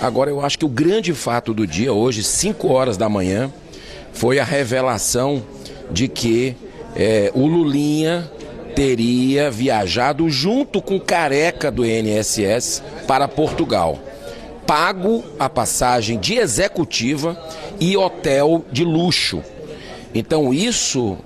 Agora, eu acho que o grande fato do dia, hoje, 5 horas da manhã, foi a revelação de que o Lulinha teria viajado junto com o Careca do INSS para Portugal, pago a passagem de executiva e hotel de luxo. Então isso,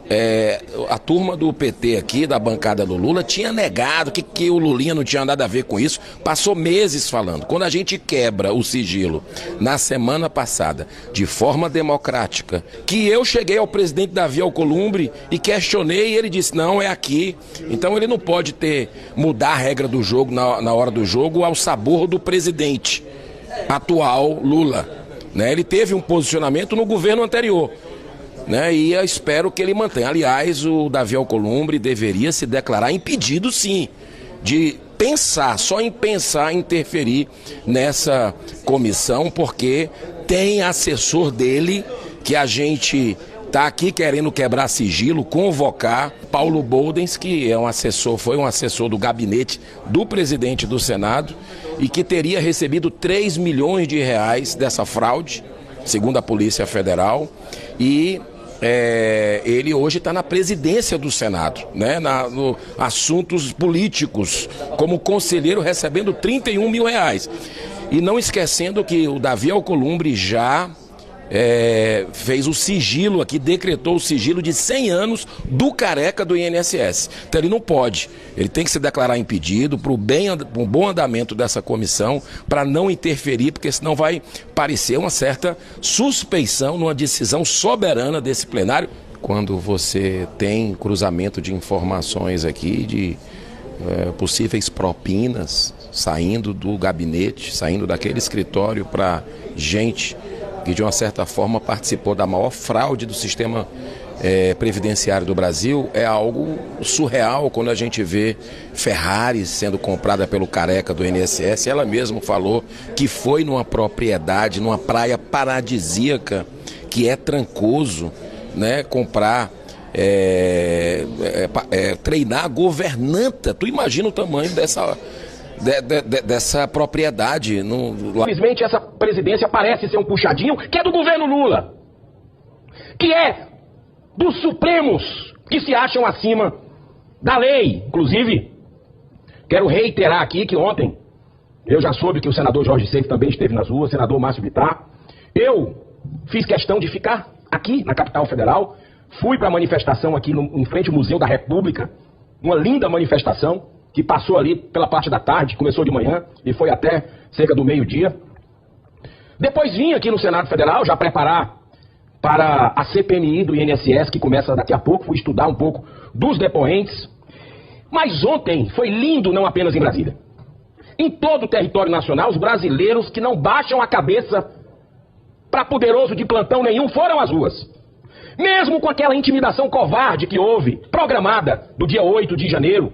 a turma do PT aqui, da bancada do Lula, tinha negado que o Lulinha não tinha nada a ver com isso, passou meses falando. Quando a gente quebra o sigilo na semana passada, de forma democrática, que eu cheguei ao presidente Davi Alcolumbre e questionei, e ele disse, não, é aqui. Então ele não pode mudar a regra do jogo na hora do jogo ao sabor do presidente atual, Lula. Ele teve um posicionamento no governo anterior. E eu espero que ele mantenha. Aliás, o Davi Alcolumbre deveria se declarar impedido, sim, de pensar, só em pensar em interferir nessa comissão, porque tem assessor dele que a gente está aqui querendo quebrar sigilo, convocar Paulo Boldens, que foi um assessor do gabinete do presidente do Senado e que teria recebido 3 milhões de reais dessa fraude, segundo a Polícia Federal, e ele hoje está na presidência do Senado, no assuntos políticos, como conselheiro recebendo 31 mil reais. E não esquecendo que o Davi Alcolumbre já fez o sigilo aqui, decretou o sigilo de 100 anos do Careca do INSS. Então ele não pode, ele tem que se declarar impedido para o bom andamento dessa comissão, para não interferir, porque senão vai parecer uma certa suspeição numa decisão soberana desse plenário. Quando você tem cruzamento de informações aqui de possíveis propinas saindo do gabinete, saindo daquele escritório para gente que de uma certa forma participou da maior fraude do sistema previdenciário do Brasil, é algo surreal quando a gente vê Ferrari sendo comprada pelo Careca do INSS. Ela mesma falou que foi numa propriedade, numa praia paradisíaca, que é Trancoso, comprar, treinar governanta. Tu imagina o tamanho dessa propriedade. Infelizmente essa presidência parece ser um puxadinho que é do governo Lula, que é dos supremos que se acham acima da lei. Inclusive, quero reiterar aqui que ontem eu já soube que o senador Jorge Seif também esteve nas ruas, o senador Márcio Bittar. Eu fiz questão de ficar aqui na capital federal, fui para a manifestação aqui em frente ao Museu da República, uma linda manifestação que passou ali pela parte da tarde, começou de manhã e foi até cerca do meio-dia. Depois vim aqui no Senado Federal já preparar para a CPMI do INSS, que começa daqui a pouco, fui estudar um pouco dos depoentes. Mas ontem foi lindo, não apenas em Brasília. Em todo o território nacional, os brasileiros que não baixam a cabeça para poderoso de plantão nenhum foram às ruas. Mesmo com aquela intimidação covarde que houve, programada do dia 8 de janeiro,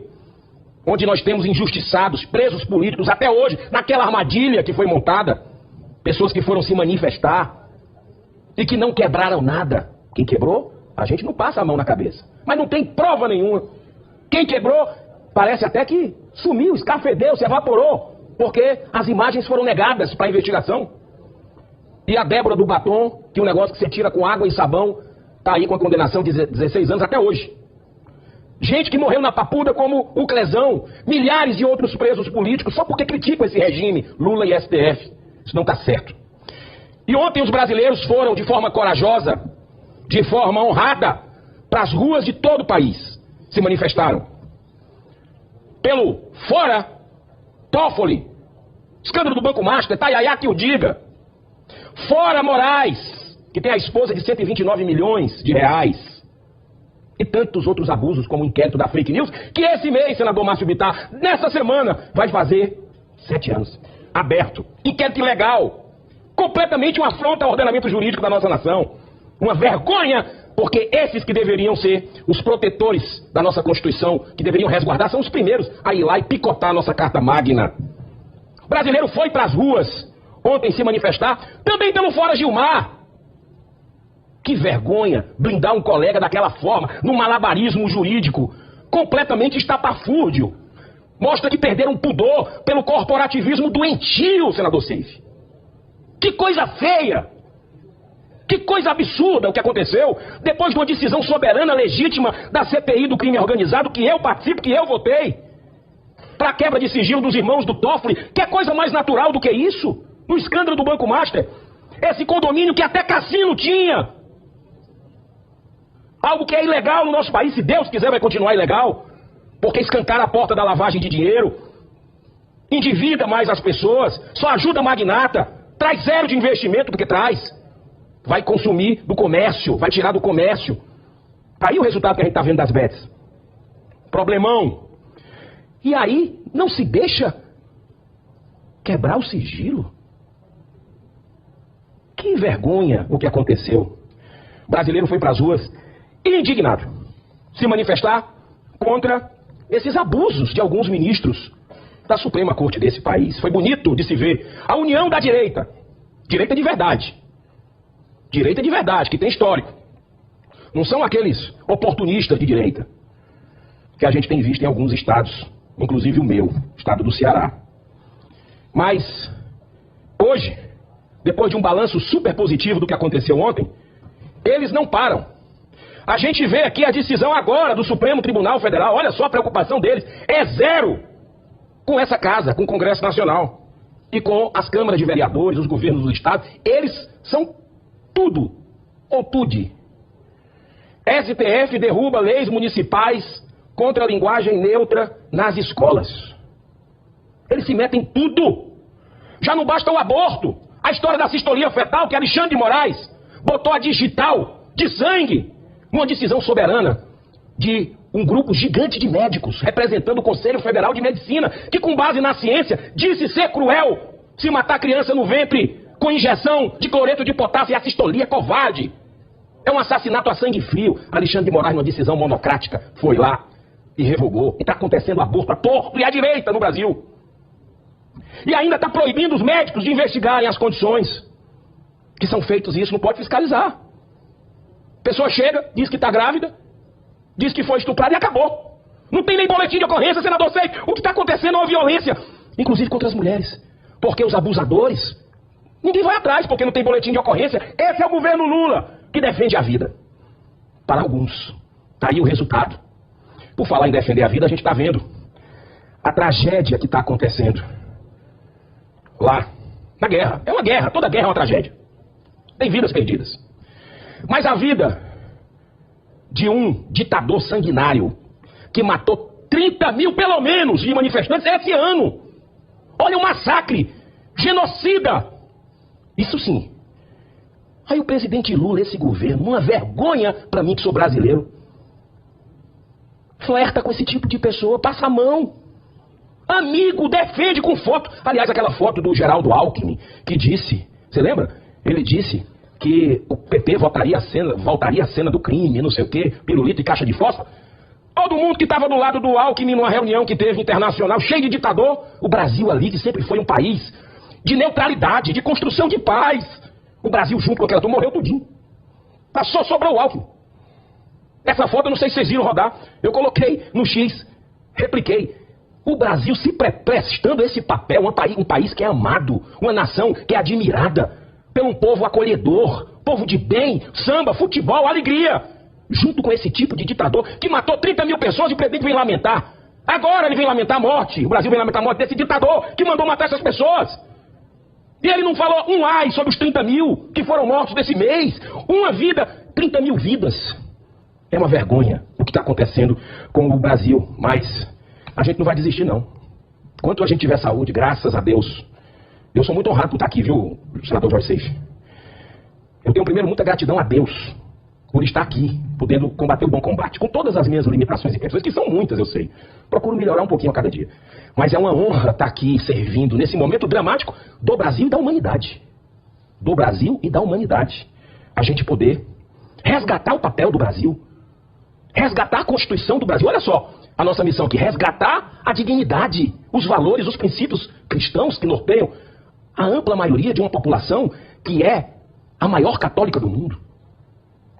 onde nós temos injustiçados, presos políticos até hoje, naquela armadilha que foi montada, pessoas que foram se manifestar e que não quebraram nada. Quem quebrou, a gente não passa a mão na cabeça, mas não tem prova nenhuma. Quem quebrou, parece até que sumiu, escafedeu, se evaporou, porque as imagens foram negadas para a investigação. E a Débora do batom, que é um negócio que você tira com água e sabão, está aí com a condenação de 16 anos até hoje. Gente que morreu na Papuda como o Clesão, milhares de outros presos políticos, só porque criticam esse regime, Lula e STF. Isso não está certo. E ontem os brasileiros foram de forma corajosa, de forma honrada, para as ruas de todo o país. Se manifestaram. Pelo fora, Toffoli, escândalo do Banco Master, Tayaya que o diga. Fora Moraes, que tem a esposa de 129 milhões de reais. E tantos outros abusos, como o inquérito da fake news, que esse mês, senador Márcio Bittar, nessa semana, vai fazer 7 anos. Aberto. Inquérito ilegal. Completamente uma afronta ao ordenamento jurídico da nossa nação. Uma vergonha, porque esses que deveriam ser os protetores da nossa Constituição, que deveriam resguardar, são os primeiros a ir lá e picotar a nossa Carta Magna. O brasileiro foi para as ruas ontem se manifestar, também pelo Fora Gilmar. Que vergonha blindar um colega daquela forma, num malabarismo jurídico completamente estapafúrdio. Mostra que perderam pudor pelo corporativismo doentio, senador Seif. Que coisa feia! Que coisa absurda o que aconteceu depois de uma decisão soberana, legítima da CPI do crime organizado, que eu participo, que eu votei, para a quebra de sigilo dos irmãos do Toffoli. Que coisa mais natural do que isso? No escândalo do Banco Master. Esse condomínio que até cassino tinha. Algo que é ilegal no nosso país, se Deus quiser vai continuar ilegal. Porque escancara a porta da lavagem de dinheiro, endivida mais as pessoas, só ajuda a magnata, traz zero de investimento do que traz. Vai consumir do comércio, vai tirar do comércio. Tá aí o resultado que a gente está vendo das bets. Problemão. E aí não se deixa quebrar o sigilo. Que vergonha o que aconteceu. O brasileiro foi para as ruas indignado. Se manifestar contra esses abusos de alguns ministros da Suprema Corte desse país. Foi bonito de se ver a união da direita. Direita de verdade. Direita de verdade, que tem histórico. Não são aqueles oportunistas de direita que a gente tem visto em alguns estados, inclusive o meu, estado do Ceará. Mas, hoje, depois de um balanço super positivo do que aconteceu ontem, eles não param. A gente vê aqui a decisão agora do Supremo Tribunal Federal, olha só a preocupação deles, é zero com essa casa, com o Congresso Nacional e com as câmaras de vereadores, os governos do estado. Eles são tudo, ou tude. STF derruba leis municipais contra a linguagem neutra nas escolas. Eles se metem em tudo. Já não basta o aborto. A história da sistolia fetal, que Alexandre de Moraes botou a digital de sangue numa decisão soberana de um grupo gigante de médicos, representando o Conselho Federal de Medicina, que com base na ciência disse ser cruel se matar criança no ventre com injeção de cloreto de potássio. E a sistolia covarde. É um assassinato a sangue frio. Alexandre de Moraes, numa decisão monocrática, foi lá e revogou. E está acontecendo aborto à torto e à direita no Brasil. E ainda está proibindo os médicos de investigarem as condições que são feitos, e isso não pode fiscalizar. A pessoa chega, diz que está grávida, diz que foi estuprada e acabou. Não tem nem boletim de ocorrência, senador Sei. O que está acontecendo é uma violência, inclusive contra as mulheres. Porque os abusadores, ninguém vai atrás porque não tem boletim de ocorrência. Esse é o governo Lula que defende a vida. Para alguns. Está aí o resultado. Por falar em defender a vida, a gente está vendo a tragédia que está acontecendo lá na guerra. É uma guerra, toda guerra é uma tragédia. Tem vidas perdidas. Mas a vida de um ditador sanguinário que matou 30 mil, pelo menos, de manifestantes esse ano. Olha o massacre, genocida. Isso sim. Aí o presidente Lula, esse governo, uma vergonha para mim que sou brasileiro, flerta com esse tipo de pessoa, passa a mão. Amigo, defende com foto. Aliás, aquela foto do Geraldo Alckmin, que disse, você lembra? Ele disse que o PT voltaria à cena do crime, não sei o quê, pirulito e caixa de fósforo. Todo mundo que estava do lado do Alckmin numa reunião que teve internacional, cheio de ditador, o Brasil ali, que sempre foi um país de neutralidade, de construção de paz. O Brasil junto com aquela turma morreu tudinho. Só sobrou o Alckmin. Essa foto eu não sei se vocês viram rodar. Eu coloquei no X, repliquei. O Brasil se prestando esse papel, um país que é amado, uma nação que é admirada por um povo acolhedor, povo de bem, samba, futebol, alegria. Junto com esse tipo de ditador que matou 30 mil pessoas e o presidente vem lamentar. Agora ele vem lamentar a morte. O Brasil vem lamentar a morte desse ditador que mandou matar essas pessoas. E ele não falou um ai sobre os 30 mil que foram mortos desse mês. Uma vida, 30 mil vidas. É uma vergonha o que está acontecendo com o Brasil. Mas a gente não vai desistir, não. Enquanto a gente tiver saúde, graças a Deus. Eu sou muito honrado por estar aqui, viu, senador Jorge Seife? Eu tenho primeiro muita gratidão a Deus por estar aqui, podendo combater o bom combate, com todas as minhas limitações e questões, que são muitas, eu sei. Procuro melhorar um pouquinho a cada dia. Mas é uma honra estar aqui servindo nesse momento dramático do Brasil e da humanidade. Do Brasil e da humanidade. A gente poder resgatar o papel do Brasil, resgatar a Constituição do Brasil. Olha só, a nossa missão aqui, resgatar a dignidade, os valores, os princípios cristãos que norteiam a ampla maioria de uma população que é a maior católica do mundo.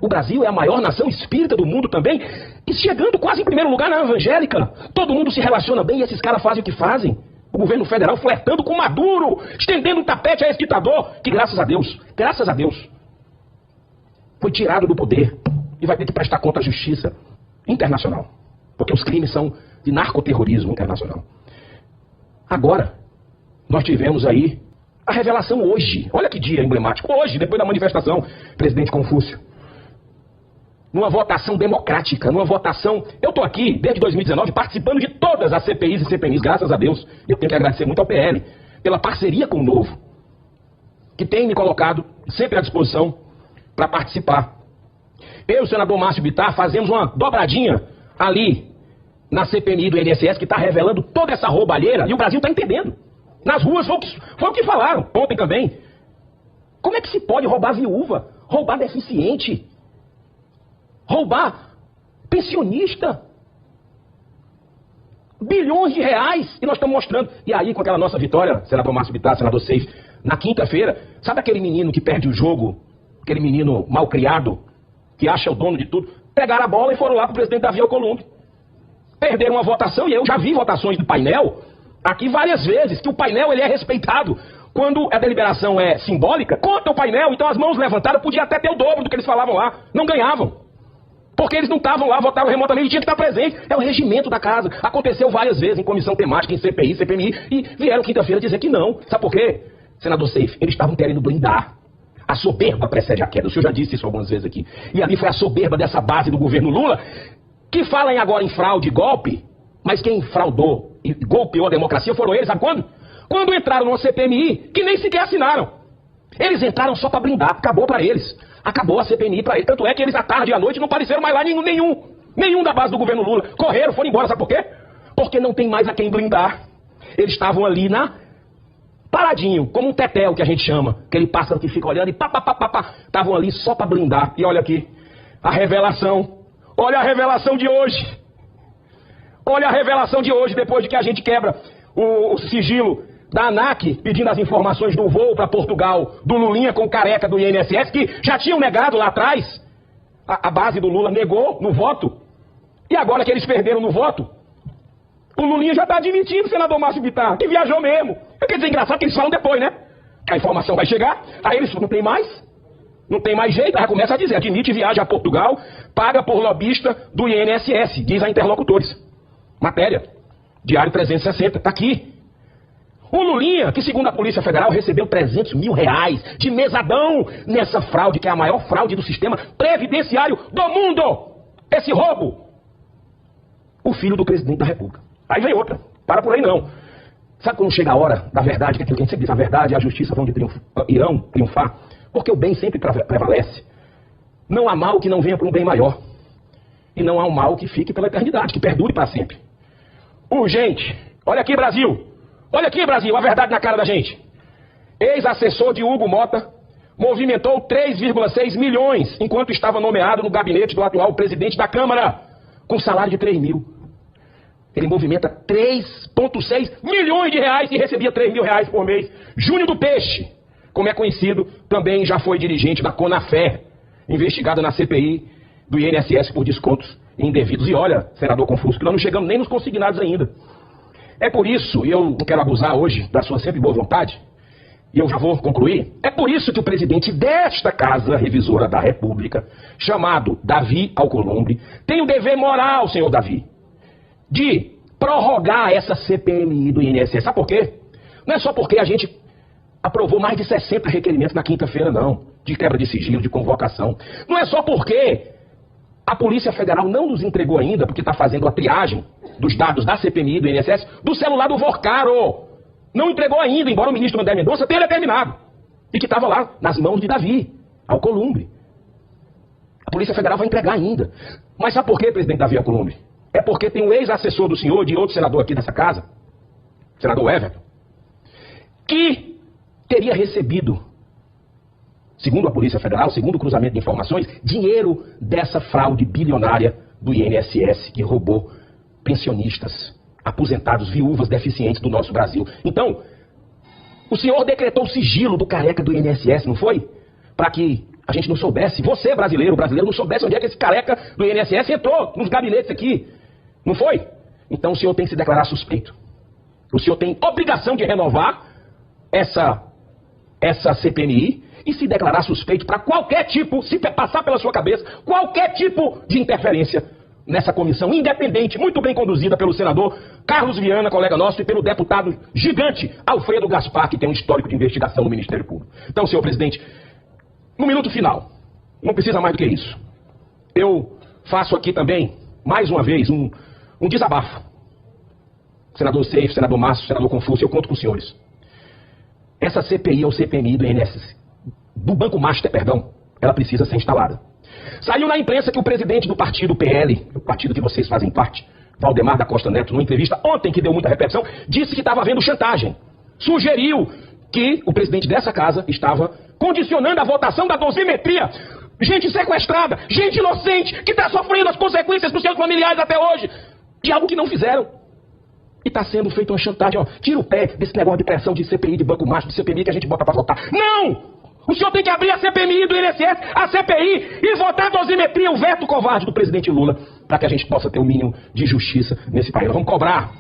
O Brasil é a maior nação espírita do mundo também, e chegando quase em primeiro lugar na evangélica. Todo mundo se relaciona bem e esses caras fazem o que fazem. O governo federal flertando com Maduro, estendendo o tapete a esse ditador, que graças a Deus, foi tirado do poder e vai ter que prestar conta à justiça internacional. Porque os crimes são de narcoterrorismo internacional. Agora, nós tivemos aí a revelação hoje. Olha que dia emblemático. Hoje, depois da manifestação, presidente Confúcio. Numa votação democrática, numa votação... Eu estou aqui, desde 2019, participando de todas as CPIs e CPMIs, graças a Deus. Eu tenho que agradecer muito ao PL, pela parceria com o Novo, que tem me colocado sempre à disposição para participar. Eu e o senador Márcio Bittar fazemos uma dobradinha ali na CPMI do INSS, que está revelando toda essa roubalheira, e o Brasil está entendendo. Nas ruas foi o que falaram ontem também. Como é que se pode roubar viúva, roubar deficiente, roubar pensionista? Bilhões de reais, e nós estamos mostrando. E aí, com aquela nossa vitória, senador Márcio Bittar, senador Seif, na quinta-feira, sabe aquele menino que perde o jogo, aquele menino mal criado, que acha o dono de tudo? Pegaram a bola e foram lá para o presidente Davi Alcolumbre. Perderam uma votação, e eu já vi votações do painel aqui várias vezes, que o painel ele é respeitado. Quando a deliberação é simbólica, conta o painel, então as mãos levantadas podiam até ter o dobro do que eles falavam lá. Não ganhavam. Porque eles não estavam lá, votavam remotamente e tinha que estar presente. É o regimento da casa. Aconteceu várias vezes em comissão temática, em CPI, CPMI, e vieram quinta-feira dizer que não. Sabe por quê? Senador Seif, eles estavam querendo blindar. A soberba precede a queda. O senhor já disse isso algumas vezes aqui. E ali foi a soberba dessa base do governo Lula, que falam agora em fraude e golpe, mas quem fraudou e golpeou a democracia foram eles, sabe quando? Quando entraram numa CPMI, que nem sequer assinaram. Eles entraram só para blindar, acabou para eles. Acabou a CPMI para eles. Tanto é que eles à tarde e à noite não apareceram mais lá nenhum da base do governo Lula. Correram, foram embora, sabe por quê? Porque não tem mais a quem blindar. Eles estavam ali paradinho, como um tetel que a gente chama. Aquele pássaro que fica olhando e pá. Estavam ali só para blindar. E olha aqui, a revelação. Olha a revelação de hoje. Olha a revelação de hoje, depois de que a gente quebra o sigilo da ANAC, pedindo as informações do voo para Portugal, do Lulinha com o careca do INSS, que já tinham negado lá atrás. A base do Lula negou no voto. E agora que eles perderam no voto, o Lulinha já está admitindo, senador Márcio Bittar, que viajou mesmo. Quer dizer, engraçado que eles falam depois, né? Que a informação vai chegar, aí eles não tem mais jeito, aí começa a dizer, admite viagem a Portugal, paga por lobista do INSS, diz a interlocutores. Matéria, Diário 360, tá aqui. O Lulinha, que segundo a Polícia Federal recebeu 300 mil reais de mesadão nessa fraude, que é a maior fraude do sistema previdenciário do mundo. Esse roubo. O filho do presidente da República. Aí vem outra, para por aí não. Sabe quando chega a hora da verdade, que é aquilo que a gente sempre diz, a verdade e a justiça irão triunfar? Porque o bem sempre prevalece. Não há mal que não venha para um bem maior. E não há um mal que fique pela eternidade, que perdure para sempre. Urgente. Olha aqui, Brasil. Olha aqui, Brasil, a verdade na cara da gente. Ex-assessor de Hugo Mota movimentou 3,6 milhões enquanto estava nomeado no gabinete do atual presidente da Câmara, com salário de 3 mil. Ele movimenta 3,6 milhões de reais e recebia 3 mil reais por mês. Júnior do Peixe, como é conhecido, também já foi dirigente da Conafé, investigado na CPI do INSS por descontos indevidos. E olha, senador Confúcio, que nós não chegamos nem nos consignados ainda. É por isso, e eu não quero abusar hoje da sua sempre boa vontade, e eu já vou concluir, é por isso que o presidente desta Casa Revisora da República, chamado Davi Alcolumbre, tem o dever moral, senhor Davi, de prorrogar essa CPMI do INSS. Sabe por quê? Não é só porque a gente aprovou mais de 60 requerimentos na quinta-feira, não, de quebra de sigilo, de convocação. Não é só porque a Polícia Federal não nos entregou ainda, porque está fazendo a triagem dos dados da CPMI do INSS, do celular do Vorcaro. Não entregou ainda, embora o ministro André Mendonça tenha determinado. E que estava lá, nas mãos de Davi Alcolumbre. A Polícia Federal vai entregar ainda. Mas sabe por quê, presidente Davi Alcolumbre? É porque tem um ex-assessor do senhor, de outro senador aqui dessa casa, senador Everton, que teria recebido, segundo a Polícia Federal, segundo o cruzamento de informações, dinheiro dessa fraude bilionária do INSS, que roubou pensionistas, aposentados, viúvas, deficientes do nosso Brasil. Então, o senhor decretou o sigilo do careca do INSS, não foi? Para que a gente não soubesse, você brasileiro, não soubesse onde é que esse careca do INSS entrou nos gabinetes aqui. Não foi? Então o senhor tem que se declarar suspeito. O senhor tem obrigação de renovar essa CPMI e se declarar suspeito para qualquer tipo, se passar pela sua cabeça, qualquer tipo de interferência nessa comissão independente, muito bem conduzida pelo senador Carlos Viana, colega nosso, e pelo deputado gigante Alfredo Gaspar, que tem um histórico de investigação no Ministério Público. Então, senhor presidente, no minuto final, não precisa mais do que isso. Eu faço aqui também, mais uma vez, um desabafo. Senador Seif, senador Márcio, senador Confúcio, eu conto com os senhores. Essa CPI ou CPMI do INSS, do Banco Master, perdão, ela precisa ser instalada. Saiu na imprensa que o presidente do partido PL, o partido que vocês fazem parte, Valdemar da Costa Neto, numa entrevista ontem que deu muita repercussão, disse que estava havendo chantagem. Sugeriu que o presidente dessa casa estava condicionando a votação da dosimetria. Gente sequestrada, gente inocente, que está sofrendo as consequências dos seus familiares até hoje, de algo que não fizeram. E está sendo feita uma chantagem, ó, tira o pé desse negócio de pressão de CPI, de Banco Master, de CPMI que a gente bota para votar. Não! O senhor tem que abrir a CPMI do INSS, a CPI, e votar a dosimetria, o veto covarde do presidente Lula, para que a gente possa ter um mínimo de justiça nesse país. Nós vamos cobrar,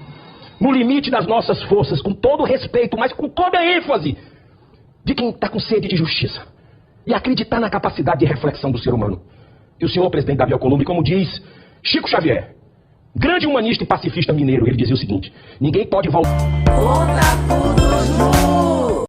no limite das nossas forças, com todo respeito, mas com toda a ênfase, de quem está com sede de justiça. E acreditar na capacidade de reflexão do ser humano. E o senhor presidente Davi Alcolumbre, como diz Chico Xavier, grande humanista e pacifista mineiro, ele dizia o seguinte: ninguém pode voltar.